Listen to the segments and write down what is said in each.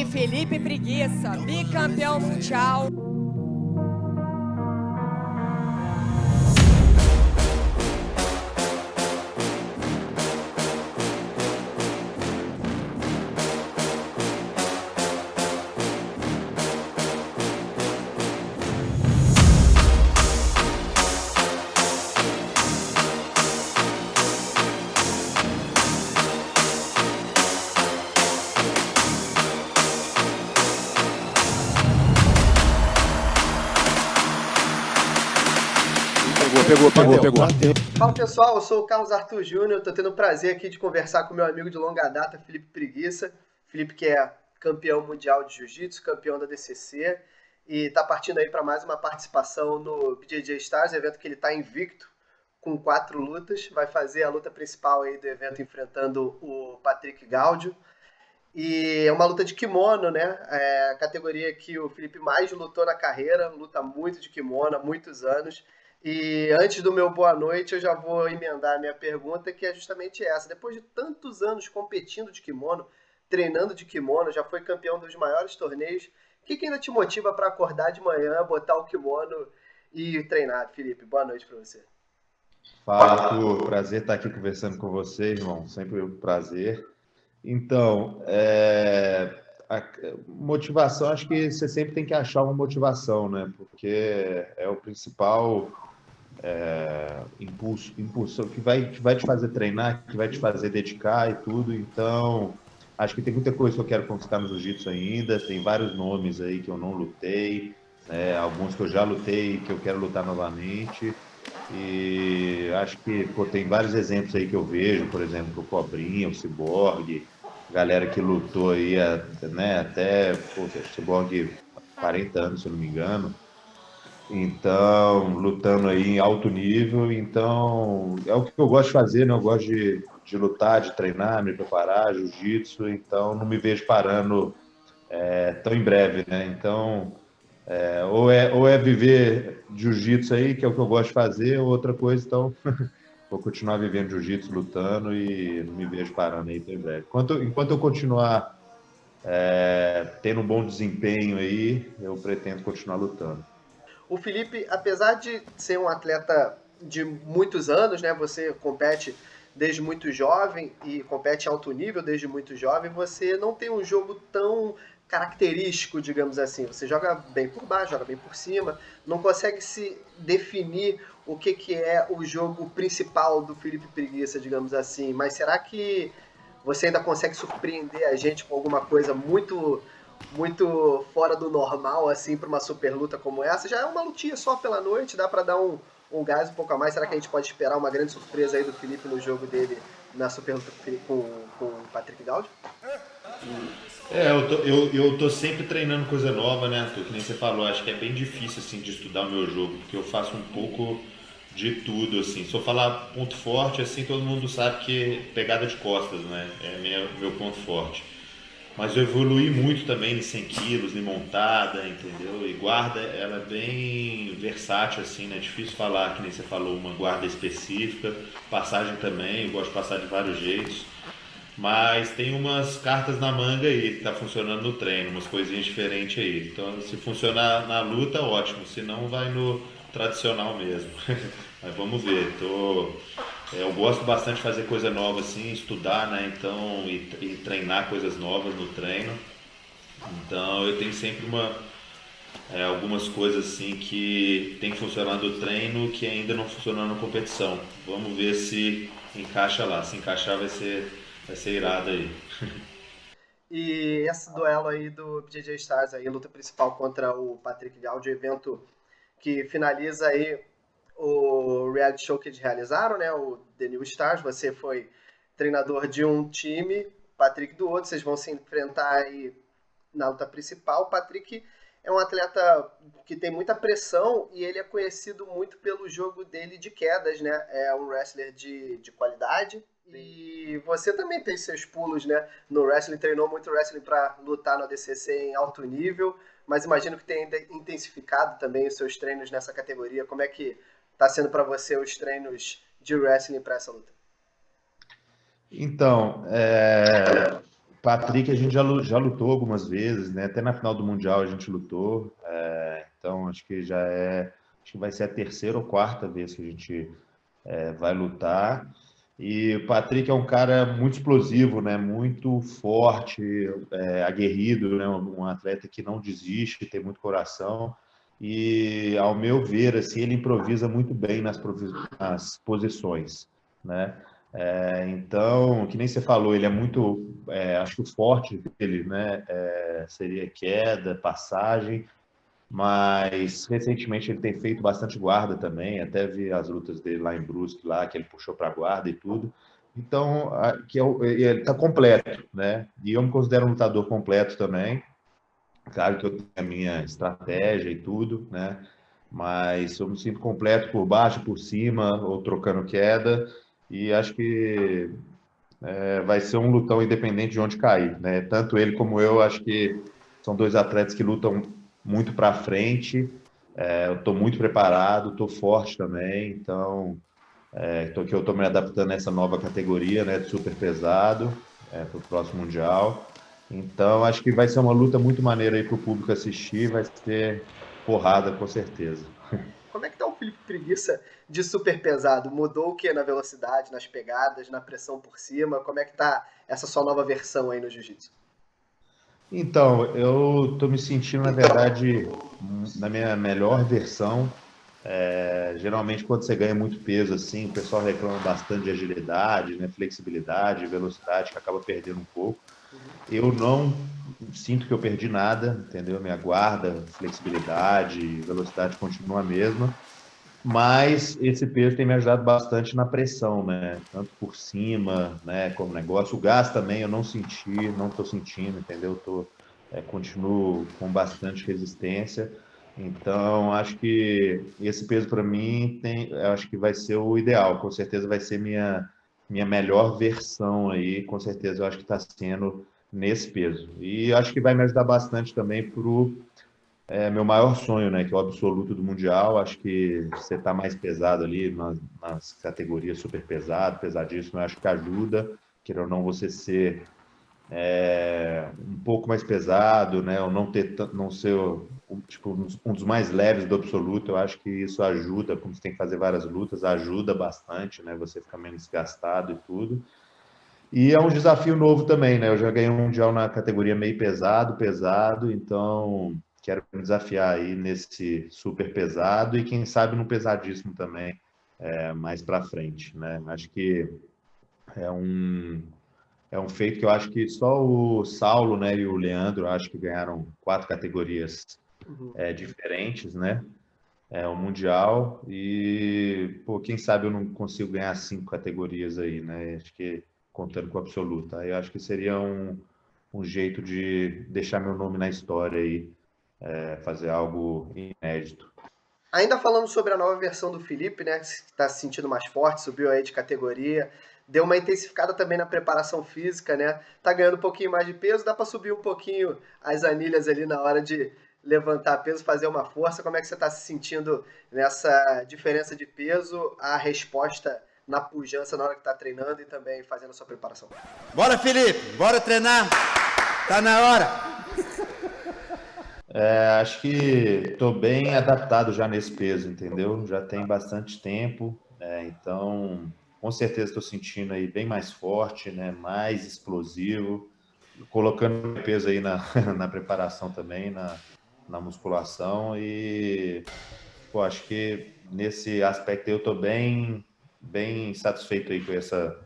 Felipe Preguiça, bicampeão mundial. Pegou. Fala pessoal, eu sou o Carlos Arthur Júnior, estou tendo o prazer aqui de conversar com meu amigo de longa data, Felipe Preguiça. Felipe que é campeão mundial de jiu-jitsu, campeão da DCC e está partindo aí para mais uma participação no BJJ Stars, evento que ele está invicto com 4 lutas, vai fazer a luta principal aí do evento enfrentando o Patrick Gaudio. E é uma luta de kimono, né? É a categoria que o Felipe mais lutou na carreira, luta muito de kimono há muitos anos. E antes do meu boa noite, eu já vou emendar a minha pergunta, que é justamente essa. Depois de tantos anos competindo de kimono, treinando de kimono, já foi campeão dos maiores torneios, o que ainda te motiva para acordar de manhã, botar o kimono e treinar, Felipe? Boa noite para você. Fala, Arthur. Prazer estar aqui conversando com você, irmão. Sempre um prazer. Então, a motivação, acho que você sempre tem que achar uma motivação, né? Porque é o principal impulso que vai te fazer treinar, que vai te fazer dedicar e tudo. Então, acho que tem muita coisa que eu quero conquistar no jiu-jitsu ainda. Tem vários nomes aí que eu não lutei, né? Alguns que eu já lutei e que eu quero lutar novamente. E acho que tem vários exemplos aí que eu vejo, por exemplo, o Cobrinha, o Cyborg, galera que lutou aí, né, até o Cyborg 40 anos, se eu não me engano. Então, lutando aí em alto nível. Então, é o que eu gosto de fazer, né? Eu gosto de lutar, de treinar, me preparar, jiu-jitsu. Então, não me vejo parando tão em breve, né? Então, ou é viver jiu-jitsu aí, que é o que eu gosto de fazer, ou outra coisa, então vou continuar vivendo jiu-jitsu, lutando e não me vejo parando aí tão em breve. Enquanto eu continuar tendo um bom desempenho aí, eu pretendo continuar lutando. O Felipe, apesar de ser um atleta de muitos anos, né? Você compete desde muito jovem e compete em alto nível desde muito jovem, você não tem um jogo tão característico, digamos assim. Você joga bem por baixo, joga bem por cima, não consegue se definir o que é o jogo principal do Felipe Preguiça, digamos assim. Mas será que você ainda consegue surpreender a gente com alguma coisa muito fora do normal, assim, para uma super luta como essa? Já é uma lutinha só pela noite, dá para dar um gás um pouco a mais. Será que a gente pode esperar uma grande surpresa aí do Felipe no jogo dele na super luta com o Patrick Gaudio? Eu tô sempre treinando coisa nova, né, Arthur? Que nem você falou, acho que é bem difícil, assim, de estudar o meu jogo, porque eu faço um pouco de tudo, assim. Se eu falar ponto forte, assim, todo mundo sabe que pegada de costas, né? Meu ponto forte. Mas eu evolui muito também em 100 quilos, em montada, entendeu? E guarda, ela é bem versátil, assim, né? Difícil falar, que nem você falou, uma guarda específica. Passagem também, eu gosto de passar de vários jeitos. Mas tem umas cartas na manga aí que tá funcionando no treino, umas coisinhas diferentes aí. Então, se funcionar na luta, ótimo. Se não, vai no tradicional mesmo. Mas vamos ver. Eu gosto bastante de fazer coisa nova assim, estudar, né? Então, e treinar coisas novas no treino. Então, eu tenho sempre algumas coisas assim que tem funcionado no treino que ainda não funcionou na competição. Vamos ver se encaixa lá. Se encaixar, vai ser irado aí. E esse duelo aí do BJJ Stars, aí, a luta principal contra o Patrick Gaudio, evento que finaliza aí o reality show que eles realizaram, né? O The New Stars. Você foi treinador de um time, Patrick do outro. Vocês vão se enfrentar aí na luta principal. O Patrick é um atleta que tem muita pressão e ele é conhecido muito pelo jogo dele de quedas, né? É um wrestler de qualidade. E você também tem seus pulos, né? No wrestling, treinou muito wrestling para lutar no DCC em alto nível, mas imagino que tenha intensificado também os seus treinos nessa categoria. Como é que tá sendo para você os treinos de wrestling para essa luta? Então, Patrick, a gente já lutou algumas vezes, né? Até na final do Mundial a gente lutou. Então, acho que acho que vai ser a terceira ou quarta vez que a gente vai lutar. E o Patrick é um cara muito explosivo, né? Muito forte, aguerrido, né? Um atleta que não desiste, tem muito coração. E, ao meu ver, assim, ele improvisa muito bem nas posições, né? Então, que nem você falou, ele é muito, acho que o forte dele, né, seria queda, passagem, mas recentemente ele tem feito bastante guarda também, até vi as lutas dele lá em Brusque, lá, que ele puxou para guarda e tudo. Então, ele está completo, né? E eu me considero um lutador completo também. Claro que eu tenho a minha estratégia e tudo, né? Mas eu me sinto completo por baixo, por cima, ou trocando queda. E acho que vai ser um lutão independente de onde cair, né? Tanto ele como eu, acho que são dois atletas que lutam muito para frente. Eu estou muito preparado, estou forte também, então que eu estou me adaptando a essa nova categoria, né, de super pesado, para o próximo mundial. Então acho que vai ser uma luta muito maneira aí para o público assistir, vai ser porrada com certeza. Como é que tá o Felipe Preguiça de super pesado? Mudou o que na velocidade, nas pegadas, na pressão por cima? Como é que tá essa sua nova versão aí no jiu-jitsu? Então, eu estou me sentindo, na verdade, na minha melhor versão. Geralmente, quando você ganha muito peso, assim, o pessoal reclama bastante de agilidade, né, flexibilidade, velocidade, que acaba perdendo um pouco. Eu não sinto que eu perdi nada, entendeu? Minha guarda, flexibilidade, velocidade continua a mesma. Mas esse peso tem me ajudado bastante na pressão, né? Tanto por cima, né, como negócio. O gás também eu não senti, não estou sentindo, entendeu? Continuo com bastante resistência. Então, acho que esse peso para mim eu acho que vai ser o ideal. Com certeza vai ser minha melhor versão aí. Com certeza eu acho que está sendo nesse peso. E acho que vai me ajudar bastante também para meu maior sonho, né, que é o absoluto do Mundial. Acho que você tá mais pesado ali nas categorias super pesado, pesadíssimo, eu acho que ajuda, queira ou não, você ser um pouco mais pesado, né, ou não ser tipo, um dos mais leves do absoluto. Eu acho que isso ajuda, como você tem que fazer várias lutas, ajuda bastante, né, você fica menos desgastado e tudo. E é um desafio novo também, né? Eu já ganhei um mundial na categoria meio pesado, então quero me desafiar aí nesse super pesado e quem sabe no pesadíssimo também, mais para frente, né? Acho que é um, é um feito que eu acho que só o Saulo, né, e o Leandro, acho que ganharam 4 categorias diferentes, né? O mundial e, pô, quem sabe eu não consigo ganhar 5 categorias aí, né? Acho que contando com a absoluta. Aí eu acho que seria um jeito de deixar meu nome na história aí, fazer algo inédito. Ainda falando sobre a nova versão do Felipe, né? Que está se sentindo mais forte, subiu aí de categoria, deu uma intensificada também na preparação física, né? Tá ganhando um pouquinho mais de peso, dá para subir um pouquinho as anilhas ali na hora de levantar peso, fazer uma força. Como é que você está se sentindo nessa diferença de peso, a resposta na pujança na hora que está treinando e também fazendo a sua preparação? Bora, Felipe, bora treinar. Tá na hora. Acho que estou bem adaptado já nesse peso, entendeu? Já tem bastante tempo, então com certeza estou sentindo aí bem mais forte, né? Mais explosivo, colocando peso aí na preparação também, na musculação e pô, acho que nesse aspecto eu estou bem satisfeito aí com essa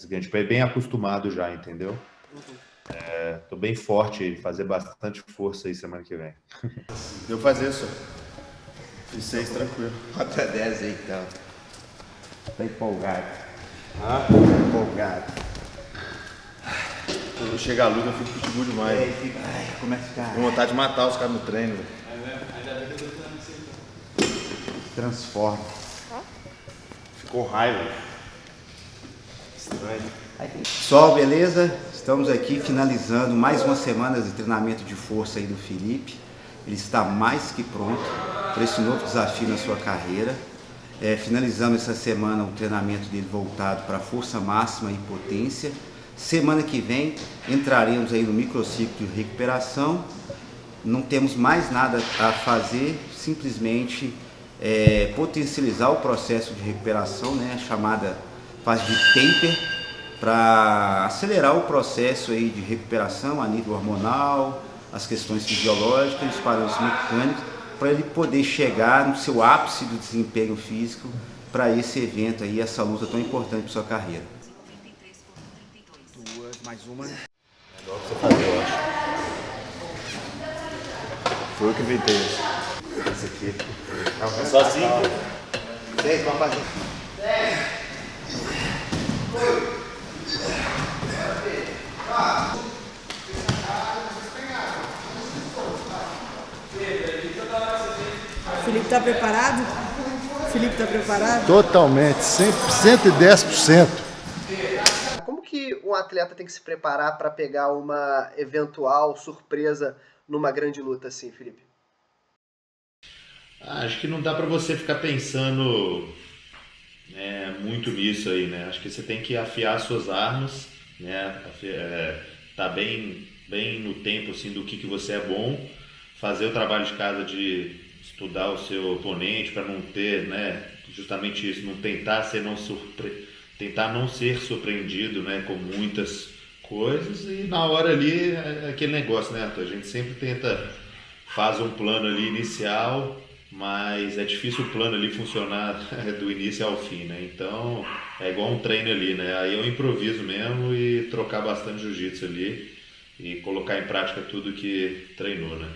grande, bem acostumado já, entendeu? Tô bem forte aí, fazer bastante força aí semana que vem. Deu fazer isso. Fiz 6 tranquilo. Nota 10 aí, então. Tá empolgado. Ah? Empolgado. Quando chega a luta eu fico pitbull demais. Ai, como é que tá? Tenho vontade de matar os caras no treino, velho. Transforma. Ficou raiva. Estranho. Pessoal, beleza? Estamos aqui finalizando mais uma semana de treinamento de força aí do Felipe. Ele está mais que pronto para esse novo desafio na sua carreira. Finalizamos essa semana o treinamento dele voltado para força máxima e potência, Semana que vem entraremos aí no microciclo de recuperação. Não temos mais nada a fazer, simplesmente potencializar o processo de recuperação, né, a chamada fase de taper, para acelerar o processo aí de recuperação a nível hormonal, as questões fisiológicas, os parâmetros mecânicos, para ele poder chegar no seu ápice do desempenho físico para esse evento aí, essa luta tão importante para sua carreira. Mais uma. Agora você fazer, eu acho. Foi eu que inventei isso. Esse aqui. Só assim? 10, vamos fazer. Felipe tá preparado? Felipe tá preparado? Totalmente, 110%. Como que um atleta tem que se preparar para pegar uma eventual surpresa numa grande luta assim, Felipe? Acho que não dá para você ficar pensando muito nisso aí, né? Acho que você tem que afiar suas armas, né? Tá bem no tempo assim do que você é bom, fazer o trabalho de casa de estudar o seu oponente para não ter, né? Justamente isso, não tentar tentar não ser surpreendido, né? Com muitas coisas e na hora ali é aquele negócio, né? A gente sempre faz um plano ali inicial, mas é difícil o plano ali funcionar do início ao fim, né? Então é igual um treino ali, né? Aí eu improviso mesmo e trocar bastante jiu-jitsu ali e colocar em prática tudo que treinou, né?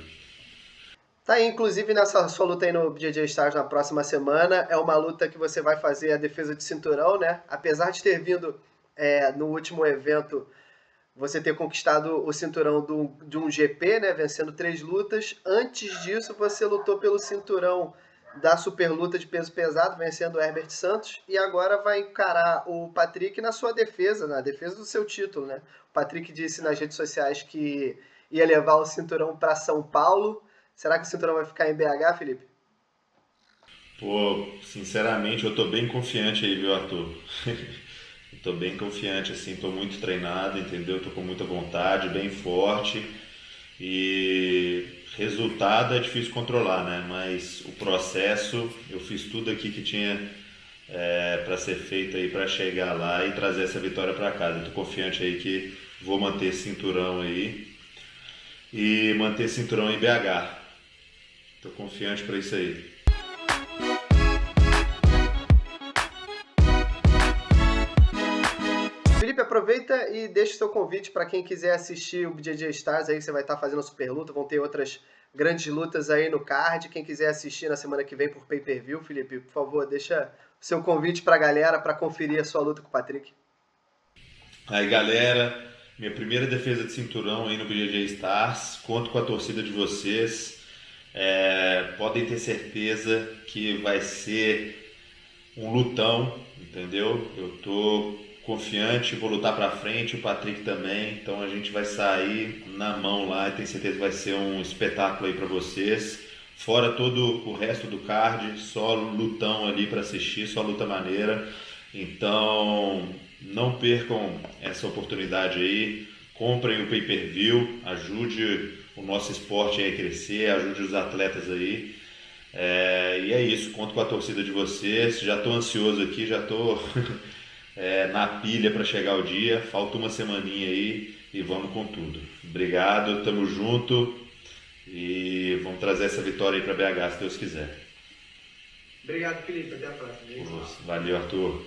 Tá aí, inclusive nessa sua luta aí no BJJ Stars na próxima semana, é uma luta que você vai fazer a defesa de cinturão, né? Apesar de ter vindo no último evento você ter conquistado o cinturão de um GP, né, vencendo 3 lutas. Antes disso, você lutou pelo cinturão da superluta de peso pesado, vencendo o Herbert Santos, e agora vai encarar o Patrick na sua defesa, na defesa do seu título, né? O Patrick disse nas redes sociais que ia levar o cinturão para São Paulo. Será que o cinturão vai ficar em BH, Felipe? Pô, sinceramente, eu tô bem confiante aí, viu, Arthur? Tô bem confiante, assim, tô muito treinado, entendeu? Tô com muita vontade, bem forte e resultado é difícil controlar, né? Mas o processo, eu fiz tudo aqui que tinha para ser feito aí para chegar lá e trazer essa vitória para casa. Eu tô confiante aí que vou manter esse cinturão aí e manter esse cinturão em BH. Tô confiante para isso aí. Felipe, aproveita e deixa o seu convite para quem quiser assistir o BJJ Stars aí, que você vai estar fazendo a super luta, vão ter outras grandes lutas aí no card. Quem quiser assistir na semana que vem por pay-per-view, Felipe, por favor, deixa o seu convite para a galera para conferir a sua luta com o Patrick. Aí, galera, minha primeira defesa de cinturão aí no BJJ Stars, conto com a torcida de vocês, podem ter certeza que vai ser um lutão, entendeu? Eu tô confiante, vou lutar pra frente, o Patrick também, então a gente vai sair na mão lá e tenho certeza que vai ser um espetáculo aí pra vocês, fora todo o resto do card, só lutão ali pra assistir, só luta maneira, então não percam essa oportunidade aí, comprem o pay-per-view, ajude o nosso esporte aí a crescer, ajude os atletas aí, e é isso, conto com a torcida de vocês, já tô ansioso aqui, já tô na pilha para chegar o dia, falta uma semaninha aí e vamos com tudo. Obrigado, tamo junto e vamos trazer essa vitória aí para BH, se Deus quiser. Obrigado, Felipe, até a próxima. Valeu, Arthur.